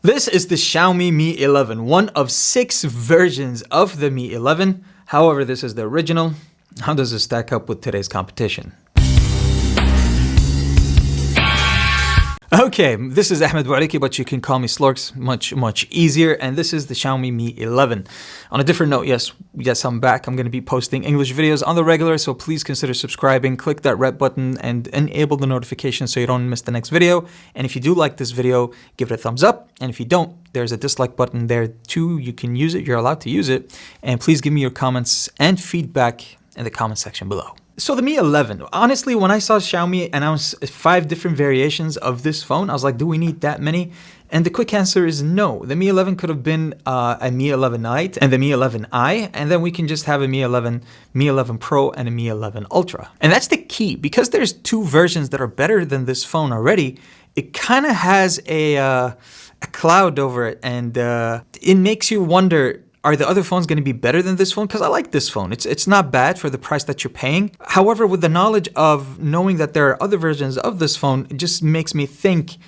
This is the Xiaomi Mi 11, one of 6 versions of the Mi 11. However, this is the original. How does it stack up with today's competition? Okay, this is Ahmed Boualiki, but you can call me Slorks, much easier. And this is the Xiaomi Mi 11. On a different note, yes, I'm back. I'm going to be posting English videos on the regular, so please consider subscribing. Click that red button and enable the notifications so you don't miss the next video. And if you do like this video, give it a thumbs up. And if you don't, there's a dislike button there too. You can use it. You're allowed to use it. And please give me your comments and feedback in the comment section below. So the Mi 11, honestly, when I saw Xiaomi announce 5 different variations of this phone, I was like, do we need that many? And the quick answer is no. The Mi 11 could have been a Mi 11 Lite and the Mi 11i, and then we can just have a Mi 11, Mi 11 Pro, and a Mi 11 Ultra. And that's the key, because there's 2 versions that are better than this phone already. It kind of has a cloud over it, and it makes you wonder, are the other phones going to be better than this phone? Because I like this phone. It's not bad for the price that you're paying. However, with the knowledge of knowing that there are other versions of this phone, it just makes me think,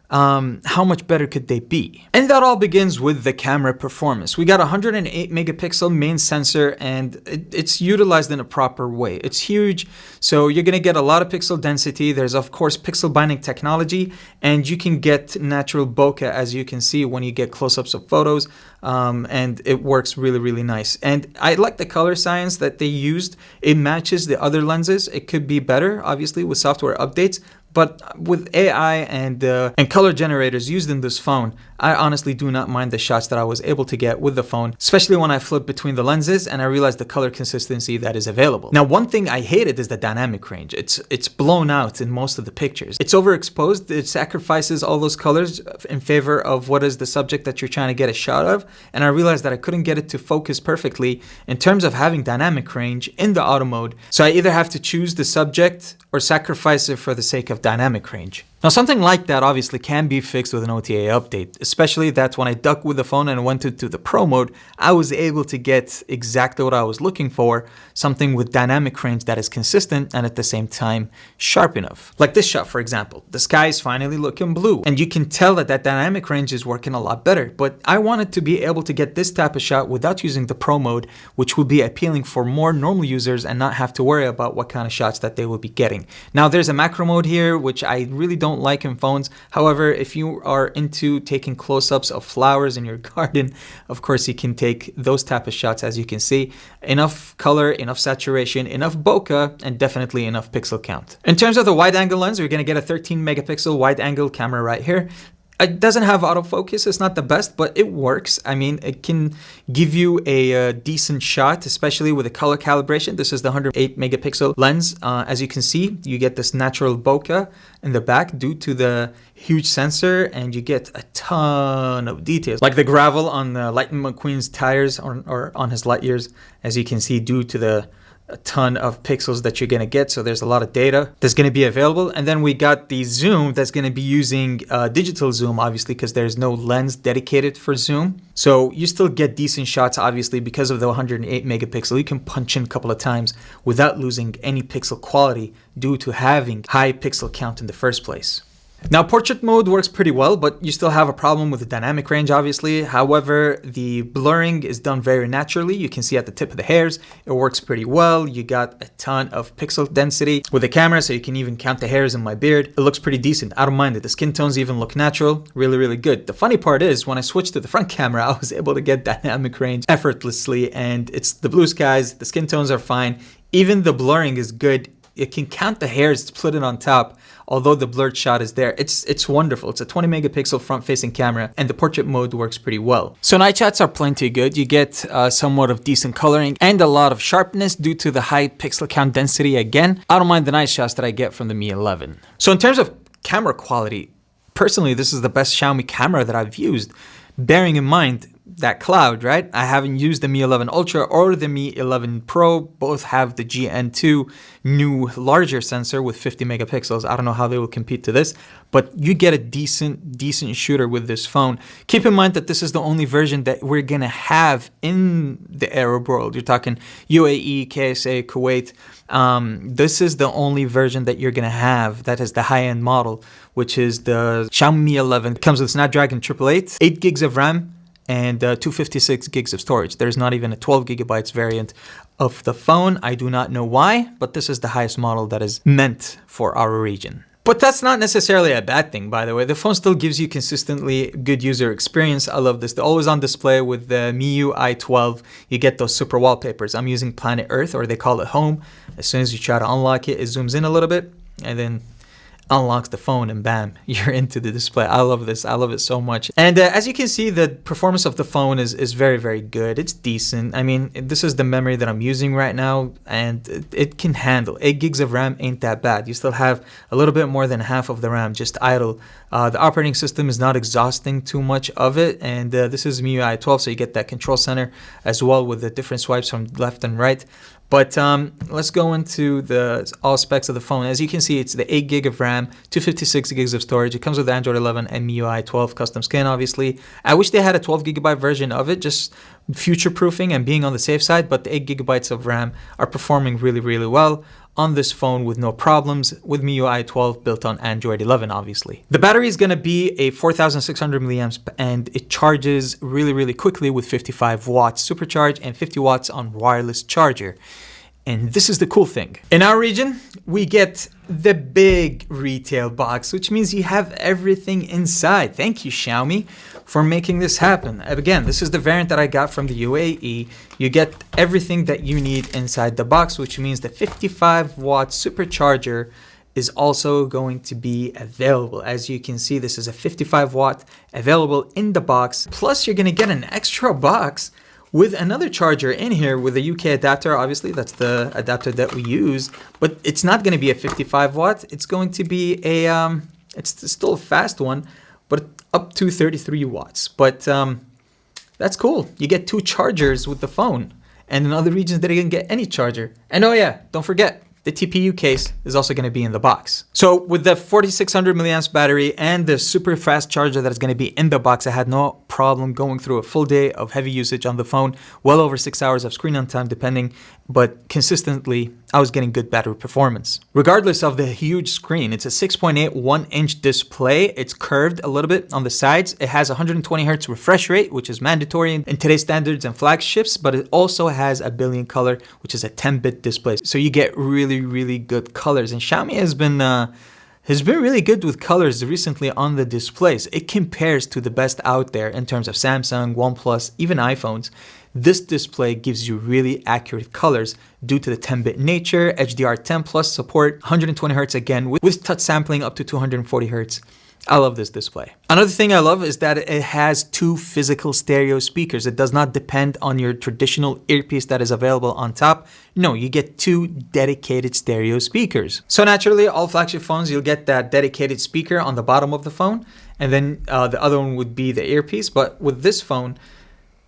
how much better could they be? And that all begins with the camera performance. We got a 108 megapixel main sensor, and it's utilized in a proper way. It's huge, so you're gonna get a lot of pixel density. There's of course pixel binding technology, and you can get natural bokeh, as you can see when you get close-ups of photos, and it works really nice. And I like the color science that they used. It matches the other lenses. It could be better, obviously, with software updates. But with AI and color generators used in this phone, I honestly do not mind the shots that I was able to get with the phone, especially when I flip between the lenses and I realized the color consistency that is available. Now, one thing I hated is the dynamic range. It's blown out in most of the pictures. It's overexposed. It sacrifices all those colors in favor of what is the subject that you're trying to get a shot of. And I realized that I couldn't get it to focus perfectly in terms of having dynamic range in the auto mode. So I either have to choose the subject or sacrifice it for the sake of dynamic range. Now, something like that obviously can be fixed with an OTA update, especially that when I ducked with the phone and went into the Pro mode, I was able to get exactly what I was looking for, something with dynamic range that is consistent and at the same time sharp enough. Like this shot, for example. The sky is finally looking blue, and you can tell that dynamic range is working a lot better, but I wanted to be able to get this type of shot without using the Pro mode, which would be appealing for more normal users and not have to worry about what kind of shots that they will be getting. Now, there's a macro mode here, which I really don't like in phones. However, if you are into taking close-ups of flowers in your garden, of course you can take those type of shots. As you can see, enough color, enough saturation, enough bokeh, and definitely enough pixel count. In terms of the wide angle lens, we're going to get a 13 megapixel wide angle camera right here. It doesn't have autofocus. It's not the best, but it works. I mean, it can give you a decent shot, especially with the color calibration. This is the 108 megapixel lens. As you can see, you get this natural bokeh in the back due to the huge sensor, and you get a ton of details, like the gravel on the Lightning McQueen's tires or on his light years, as you can see, due to a ton of pixels that you're going to get. So there's a lot of data that's going to be available. And then we got the zoom that's going to be using digital zoom, obviously, because there's no lens dedicated for zoom. So you still get decent shots, obviously, because of the 108 megapixel. You can punch in a couple of times without losing any pixel quality due to having high pixel count in the first place. Now, portrait mode works pretty well, but you still have a problem with the dynamic range, obviously. However, the blurring is done very naturally. You can see at the tip of the hairs, it works pretty well. You got a ton of pixel density with the camera, so you can even count the hairs in my beard. It looks pretty decent. I don't mind it. The skin tones even look natural. Really good. The funny part is, when I switched to the front camera, I was able to get dynamic range effortlessly, and it's the blue skies. The skin tones are fine. Even the blurring is good. It can count the hairs, split it on top, although the blurred shot is there. It's wonderful. It's a 20 megapixel front-facing camera, and the portrait mode works pretty well. So night shots are plenty good. You get somewhat of decent coloring and a lot of sharpness due to the high pixel count density again. I don't mind the night shots that I get from the Mi 11. So in terms of camera quality, personally, this is the best Xiaomi camera that I've used. Bearing in mind, that cloud, right? I haven't used the Mi 11 Ultra or the Mi 11 Pro. Both have the GN2 new larger sensor with 50 megapixels. I don't know how they will compete to this, but you get a decent shooter with this phone. Keep in mind that this is the only version that we're gonna have in the Arab world. You're talking UAE, KSA, Kuwait. This is the only version that you're gonna have that is the high-end model, which is the Xiaomi Mi 11. It comes with Snapdragon 888, 8 gigs of RAM, and 256 gigs of storage. There's not even a 12 gigabytes variant of the phone. I do not know why, but this is the highest model that is meant for our region. But that's not necessarily a bad thing, by the way. The phone still gives you consistently good user experience. I love this. The always on display with the MIUI 12, you get those super wallpapers. I'm using Planet Earth, or they call it Home. As soon as you try to unlock it, it zooms in a little bit, and then unlocks the phone, and bam, you're into the display. I love this. I love it so much. And as you can see, the performance of the phone is very good. It's decent. I mean, this is the memory that I'm using right now, and it can handle 8 gigs of RAM. Ain't that bad. You still have a little bit more than half of the RAM just idle. The operating system is not exhausting too much of it, and this is MIUI 12, so you get that control center as well with the different swipes from left and right. But let's go into the all specs of the phone. As you can see, it's the 8 gig of RAM, 256 gigs of storage. It comes with Android 11 and MIUI 12 custom skin, obviously. I wish they had a 12 gigabyte version of it, just future-proofing and being on the safe side, but the 8 gigabytes of RAM are performing really well on this phone with no problems, with MIUI 12 built on Android 11, obviously. The battery is going to be a 4,600 milliamps, and it charges really quickly with 55 watts supercharge and 50 watts on wireless charger. And this is the cool thing. In our region, we get the big retail box, which means you have everything inside. Thank you, Xiaomi, for making this happen. Again, this is the variant that I got from the UAE. You get everything that you need inside the box, which means the 55 watt supercharger is also going to be available. As you can see, this is a 55 watt available in the box. Plus, you're gonna get an extra box with another charger in here with a UK adapter. Obviously, that's the adapter that we use, but it's not going to be a 55 watt. It's going to be a, it's still a fast one, but up to 33 watts. But that's cool. You get 2 chargers with the phone, and in other regions, they didn't get any charger. And oh yeah, don't forget, the TPU case is also going to be in the box. So with the 4600 milliamps battery and the super fast charger that is going to be in the box, I had no problem going through a full day of heavy usage on the phone, well over 6 hours of screen on time depending, but consistently I was getting good battery performance. Regardless of the huge screen, it's a 6.8 1-inch display. It's curved a little bit on the sides. It has 120 hertz refresh rate, which is mandatory in today's standards and flagships, but it also has a billion color, which is a 10-bit display. So you get really good colors. And Xiaomi has been really good with colors recently on the displays. It compares to the best out there in terms of Samsung, OnePlus, even iPhones. This display gives you really accurate colors due to the 10-bit nature, HDR10 plus support, 120 Hz again with touch sampling up to 240 Hz. I love this display. Another thing I love is that it has 2 physical stereo speakers. It does not depend on your traditional earpiece that is available on top. No, you get 2 dedicated stereo speakers. So naturally, all flagship phones, you'll get that dedicated speaker on the bottom of the phone, and then the other one would be the earpiece. But with this phone,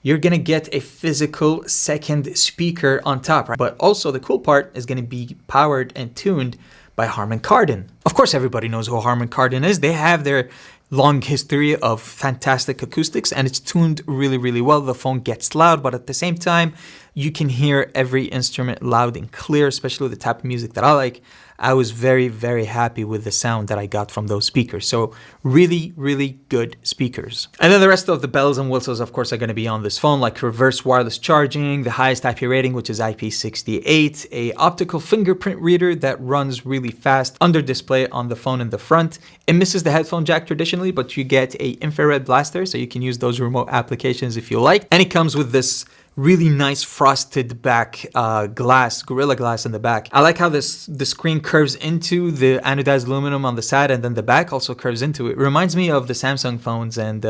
you're gonna get a physical second speaker on top, right? But also the cool part is gonna be powered and tuned by Harman Kardon. Of course, everybody knows who Harman Kardon is. They have their long history of fantastic acoustics, and it's tuned really well. The phone gets loud, but at the same time, you can hear every instrument loud and clear, especially the type of music that I like. I was very happy with the sound that I got from those speakers. So really good speakers. And then the rest of the bells and whistles, of course, are going to be on this phone, like reverse wireless charging, the highest IP rating, which is IP68, a optical fingerprint reader that runs really fast under display on the phone in the front. It misses the headphone jack traditionally, but you get a infrared blaster, so you can use those remote applications if you like. And it comes with this really nice frosted back glass, Gorilla Glass in the back. I like how the screen curves into the anodized aluminum on the side, and then the back also curves into it. It reminds me of the Samsung phones, and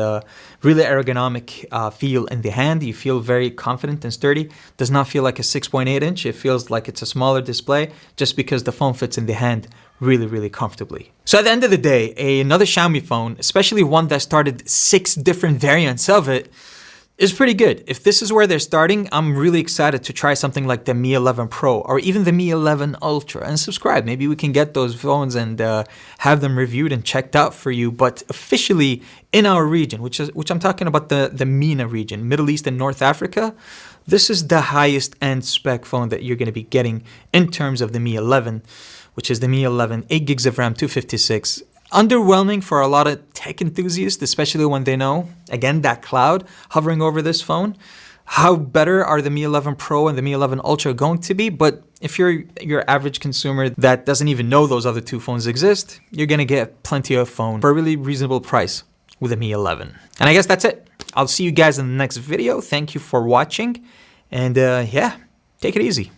really ergonomic feel in the hand. You feel very confident and sturdy. Does not feel like a 6.8 inch. It feels like it's a smaller display just because the phone fits in the hand really comfortably. So at the end of the day, another Xiaomi phone, especially one that started 6 different variants of it, is pretty good. If this is where they're starting, I'm really excited to try something like the Mi 11 Pro or even the Mi 11 Ultra and subscribe. Maybe we can get those phones and have them reviewed and checked out for you. But officially in our region, which I'm talking about the MENA region, Middle East and North Africa, this is the highest end spec phone that you're going to be getting in terms of the Mi 11, which is the Mi 11, 8 gigs of RAM, 256. Underwhelming for a lot of tech enthusiasts, especially when they know, again, that cloud hovering over this phone. How better are the Mi 11 Pro and the Mi 11 Ultra going to be? But if you're your average consumer that doesn't even know those other two phones exist, you're going to get plenty of phone for a really reasonable price with the Mi 11. And I guess that's it. I'll see you guys in the next video. Thank you for watching. And yeah, take it easy.